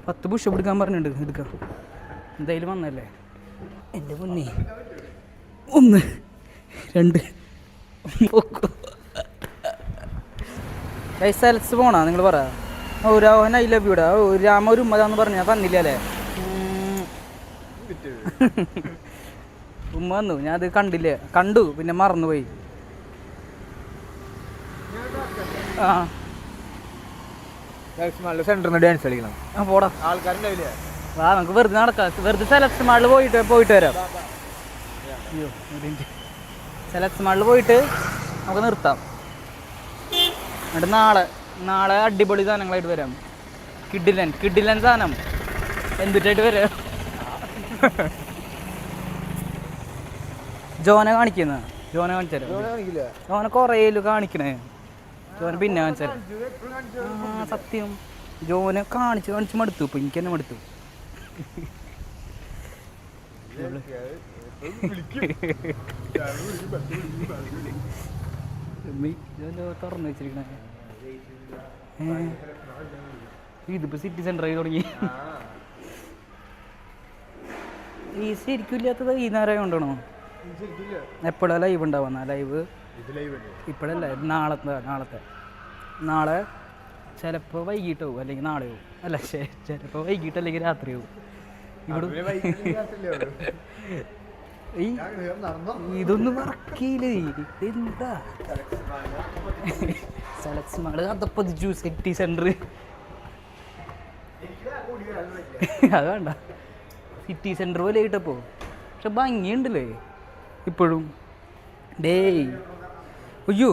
10 pushup എടുക്കാൻ പറഞ്ഞിട്ടുണ്ട്. എടുക്കാം, എന്തായാലും വന്നല്ലേ. എൻ്റെ മുന്നേ 1 2 സെലക്സ് പോണാ നിങ്ങൾ പറ. ഓരോൻ ഐ ലവ് യൂടാ. രാമ ഒരു ഉമ്മതാന്ന് പറഞ്ഞാൽ തന്നില്ല അല്ലേ? ഉമ്മ വന്നു, ഞാൻ അത് കണ്ടില്ല, കണ്ടു പിന്നെ മറന്നുപോയി. ആ സെന്ററിൽ ഡാൻസ് കളിക്കണം. ആ പോടാ, ആൾക്കാരുണ്ടാവില്ലേ? ആ നമുക്ക് വെറുതെ നടക്കാം, വെറുതെ സെലക്സ് മാളിൽ പോയിട്ട് വരാം. അയ്യോ, സെലക്സ് മാളിൽ പോയിട്ട് നമുക്ക് നിർത്താം. എന്നിട്ട് നാളെ അടിപൊളി സാധനങ്ങളായിട്ട് വരാം. കിഡിലൻ സാധനം എന്തിട്ടായിട്ട് വരാം. ജോനെ കാണിക്കുന്ന ജോനെ കാണിച്ചാലോ? ജോനെ കുറേലും കാണിക്കണേ. ജോനെ പിന്നെ കാണിച്ചാലോ? ആ സത്യം, ജോനെ കാണിച്ച് മടുത്തു. ഇപ്പൊ എനിക്ക് തന്നെ മടുത്തു. തുറന്നു വെച്ചിരിക്കണേ. ഇതിപ്പോ സിറ്റി സെന്ററായി തുടങ്ങി. ഈ ശരിക്കും ഇല്ലാത്തത് ഈ നേരം കൊണ്ടാണോ? എപ്പോഴാ ലൈവ് ഉണ്ടാവുന്ന? ലൈവ് ഇപ്പോഴല്ല, നാളെ ചിലപ്പോൾ വൈകിട്ടാവും, അല്ലെങ്കിൽ നാളെയാവും. അല്ല ചിലപ്പോൾ വൈകിട്ട് അല്ലെങ്കിൽ രാത്രിയാവും. ഇതൊന്നും വർക്കില്ലേ? എന്താ സെലക്സ് മാള് അതപ്പതിച്ചു സിറ്റി സെന്റർ. അത് വേണ്ട, സിറ്റി സെന്റർ പോലെ ആയിട്ടപ്പോ. പക്ഷെ ഭംഗിയുണ്ടല്ലേ ഇപ്പോഴും. ഡേയ് അയ്യോ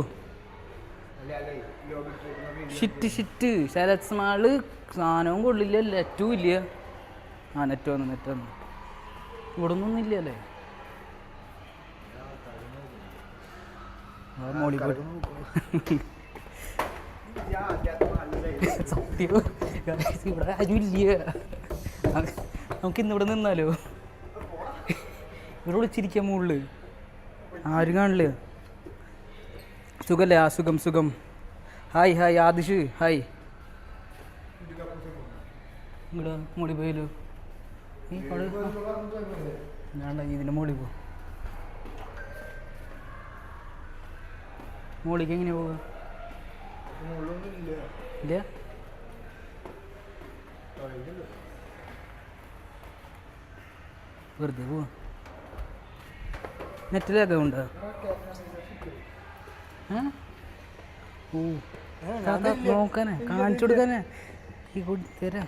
ഷിറ്റ് സെലക്സ് മാള് സാധനവും കൊള്ളില്ല, നെറ്റും ഇല്ല. ആ നെറ്റ് വന്നു ഇവിടെ ഒന്നും ഇല്ല അല്ലേ? മോളി സത്യം ഇവിടെ ആരും ഇല്ല. നമുക്ക് ഇന്നിവിടെ നിന്നാലോ? ഇവിടെ വിളിച്ചിരിക്കാം മുകളിൽ, ആരും കാണില്ല. സുഖല്ലേ? ആ സുഖം. Hi Adish, hi. ഇവിടെ മോളി പോയല്ലോ. ഞാൻ ഇതിൻ്റെ മോളിൽ പോ. മോളിക്ക് എങ്ങനെയാ പോവുക? ഇല്ല, വെറുതെ പോവാ. നെറ്റിലൊക്കെ ഉണ്ടോ? നോക്കാനേ, കാണിച്ചു കൊടുക്കാനേ. ഈ തരാം.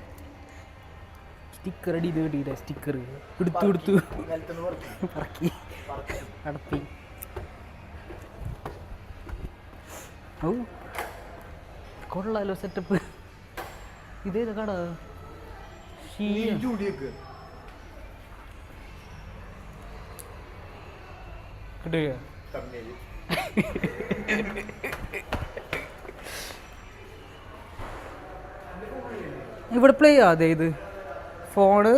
സ്റ്റിക്കർ അടിയിൽ സ്റ്റിക്കർ എടുത്തു പറക്കി അടപ്പി. ഓ കൊള്ളാലോ സെറ്റപ്പ്. ഇതേതാ കട? കിട്ടുക. ഇവിടെ പ്ലേ ആതെ ഇത് ഫോണ്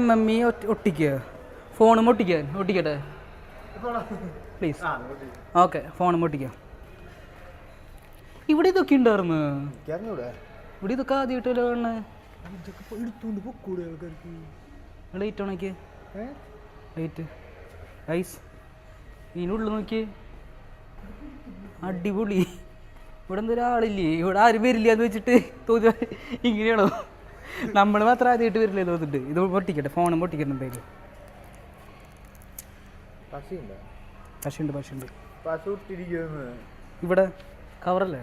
MME ഒട്ടിക്കുക. ഫോണും ഒട്ടിക്കട്ടെ പ്ലീസ്. ഓക്കെ, ഫോണും ഒട്ടിക്കാം. ഇവിടെ ഇതൊക്കെ ഉണ്ടായിരുന്നു. ഇവിടെ ഇതൊക്കെ ആദ്യമായിട്ടല്ലോ കാണണേ. ലൈറ്റ് ഓണാക്കിയ ലൈറ്റ് ഐസ് ഇതിനുള്ളിൽ നോക്കിയേ, അടിപൊളി. ഇവിടെ എന്തൊരാളില്ലേ? ഇവിടെ ആരും വരില്ല എന്ന് വെച്ചിട്ട് തോന്നുക ഇങ്ങനെയാണോ? നമ്മൾ മാത്രം ആദ്യമായിട്ട് വരില്ലേ തോന്നിട്ട്. ഇത് പൊട്ടിക്കട്ടെ, ഫോണും പൊട്ടിക്കട്ടെ എന്തായാലും. പശുണ്ട് ഇവിടെ കവറല്ലേ?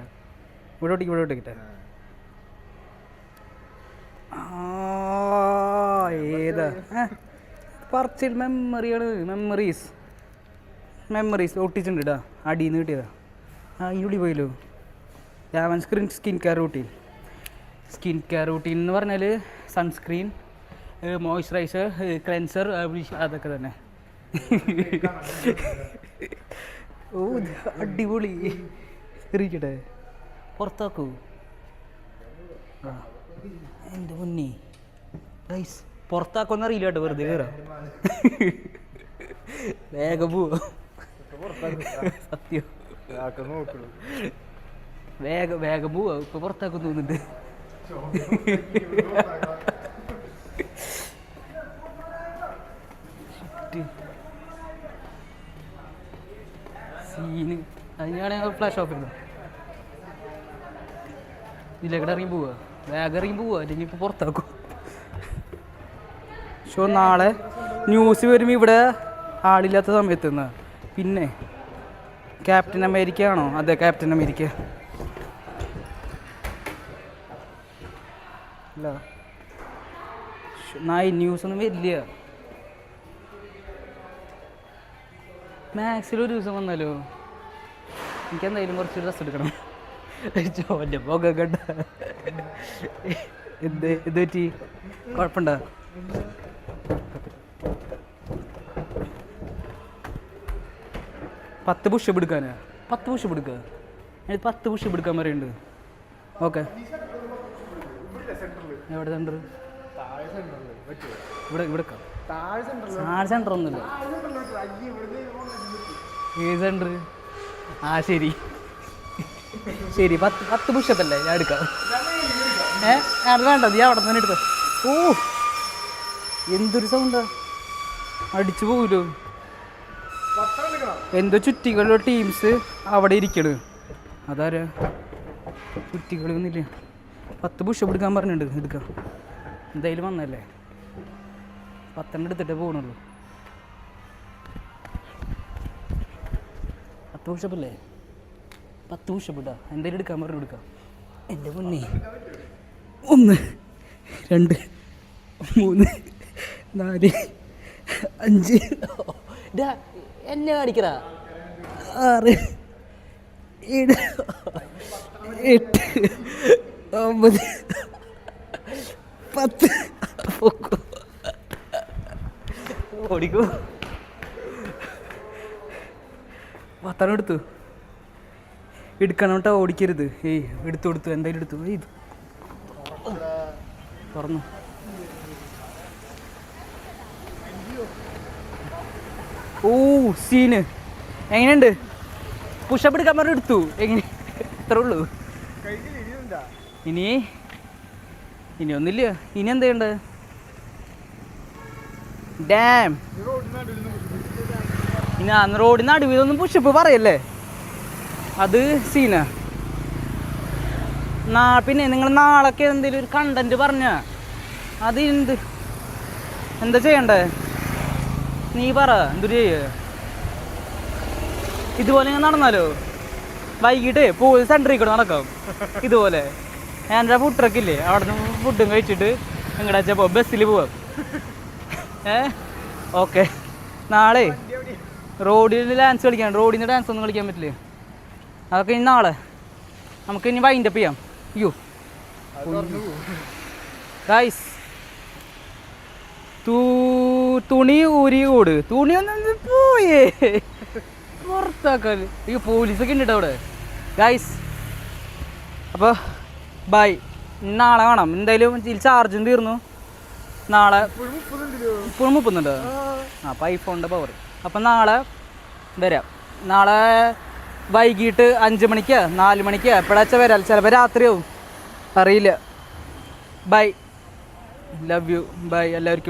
ഇവിടെ ഒട്ടിക്കട്ടെ. ഏതാ പർച്ചേൽ മെമ്മറിയാണ്. മെമ്മറീസ് ഒട്ടിച്ചിട്ടുണ്ട് ഇടാ, അടിയിൽ നിന്ന് കിട്ടിയതാ. ഇതിനുള്ളിൽ പോയല്ലോ. രാമൻ സ്കിൻ കെയർ റൂട്ടീൻ എന്ന് പറഞ്ഞാൽ സൺസ്ക്രീൻ, മോയ്സ്ചറൈസർ, ക്ലെൻസർ, അതൊക്കെ തന്നെ. ഓ അടിപൊളി. എറിയിക്കട്ടെ, പുറത്താക്കൂ. ആ എൻ്റെ മുന്നേ ഗൈസ്, പുറത്താക്കൊന്നും അറിയില്ല കേട്ടോ, വെറുതെ കയറാം. വേഗം പോവാ, സത്യം വേഗം പോവാ. ഇപ്പൊ പുറത്താക്കും തോന്നുന്നുണ്ട്. സീന് അതിനാണ് ഞങ്ങൾ ഫ്ലാഷ് ഓഫ് ചെയ്തത്. ഇതിലേക്കടെ ഇറങ്ങി പോവുക, വേഗം ഇറങ്ങി പോവുക, അല്ലെങ്കിൽ ഇപ്പോൾ പുറത്താക്കും. ഷോ നാളെ ന്യൂസ് വരുമ്പോൾ ഇവിടെ ആളില്ലാത്ത സമയത്ത് നിന്ന്. പിന്നെ ക്യാപ്റ്റൻ അമേരിക്ക ആണോ? അതെ, ക്യാപ്റ്റൻ അമേരിക്ക. അല്ല ന്യൂസൊന്നും വരില്ല. മാക്സിലൊരു ദിവസം വന്നാലോ? എനിക്കെന്തായാലും കുറച്ച് ഡ്രസ്സ് എടുക്കണം. ചോൻ്റെ പുക കണ്ട എന്ത് പറ്റി? കുഴപ്പമുണ്ടോ? പത്ത് പുഷപ്പ് എടുക്കാനാ? 10 പുഷപ്പ് എടുക്കുക. എനിക്ക് 10 പുഷപ്പ് എടുക്കാൻ പറയുന്നുണ്ട്. ഓക്കെ, എവിടെ സെൻറ്റർ? ഇവിടെ താഴെ സെൻറ്റർ ഒന്നുമില്ല. ഏത് സെൻറ്റർ? ആ ശരി 10 പുഷപ്പ് അല്ലേ, ഞാൻ എടുക്കാം. അത് വേണ്ട, നീ അവിടെ തന്നെ എടുത്തോ. ഓ എന്തൊരു സൗണ്ടാ, അടിച്ചു പോകൂലോ. എന്തോ ചുറ്റികളുടെ ടീംസ് അവിടെ ഇരിക്കണ്. അതാരാ? ചുറ്റികളൊന്നുമില്ല. 10 പുഷപ്പ് എടുക്കാൻ പറഞ്ഞിട്ടുണ്ട്. എടുക്കാം, എന്തായാലും വന്നല്ലേ. 10 എടുത്തിട്ടേ പോകണുള്ളൂ. 10 പുഷപ്പല്ലേ? 10 പുഷപ്പ് ഇട്ടാ എന്തായാലും എടുക്കാൻ പറഞ്ഞു. എടുക്കാം. എൻ്റെ മുന്നേ 1 2 3 4 5 എന്നെ കാണിക്കടാ. 6 7 8 9 10 ഓടിക്കോ. 10 എടുത്തു. എടുക്കണം കേട്ടോ, ഓടിക്കരുത്. എടുത്തു എന്തായാലും എടുത്തു. ഇത് തുറന്നു. ഓ സീന് എങ്ങനെയുണ്ട്? പുഷപ്പ് എടുക്കാൻ പറഞ്ഞ് എടുത്തു. എങ്ങനെ? ഇത്രേ ഉള്ളൂ. ഇനി ഒന്നില്ല. ഇനി എന്താ ചെയ്യണ്ടേ? ഡാം ഇനി റോഡിന് നടുവിലൊന്നും പുഷപ്പ് പറയല്ലേ, അത് സീനാ. പിന്നെ നിങ്ങൾ നാളൊക്കെ എന്തെങ്കിലും ഒരു കണ്ടന്റ് പറഞ്ഞ അത് എന്താ ചെയ്യണ്ടേ? നീ പറ, എന്തൊരു ചെയ്യ. ഇതുപോലെ ഞാൻ നടന്നാലോ? വൈകിട്ട് പോയി സെൻറ്ററിൽ കൂടെ നടക്കാം. ഇതുപോലെ എൻ്റെ ഫുഡ് ട്രക്കില്ലേ, അവിടെ നിന്ന് ഫുഡും കഴിച്ചിട്ട് എങ്ങടാച്ചാ പോവാം, ബസ്സിൽ പോവാം. ഓക്കെ. നാളെ റോഡിൽ ഡാൻസ് കളിക്കാൻ, റോഡിൽ നിന്ന് ഡാൻസ് ഒന്നും കളിക്കാൻ പറ്റില്ലേ? അതൊക്കെ ഇനി നാളെ നമുക്ക് ഇനി വൈൻഡപ്പ് ചെയ്യാം. അയ്യോ ഗൈസ്, തുണി ഊരി ഓട്. തുണി ഒന്ന് പോയേ പുറത്താക്കാല്. അയ്യോ പോലീസൊക്കെ ഉണ്ട് അവിടെ ഗൈസ്. അപ്പോൾ ബൈ, നാളെ കാണാം. എന്തായാലും ഇതിൽ ചാർജും തീർന്നു. നാളെ ഇപ്പോഴും 30 അപ്പോൾ ഐഫോണിൻ്റെ പവർ. അപ്പം നാളെ വരാം. നാളെ വൈകിട്ട് 5 മണിക്ക് 4 മണിക്ക് എപ്പോഴാച്ചാൽ വരാം. ചിലപ്പോൾ രാത്രിയാവും, അറിയില്ല. ബൈ, ലവ് യു, ബൈ എല്ലാവർക്കും.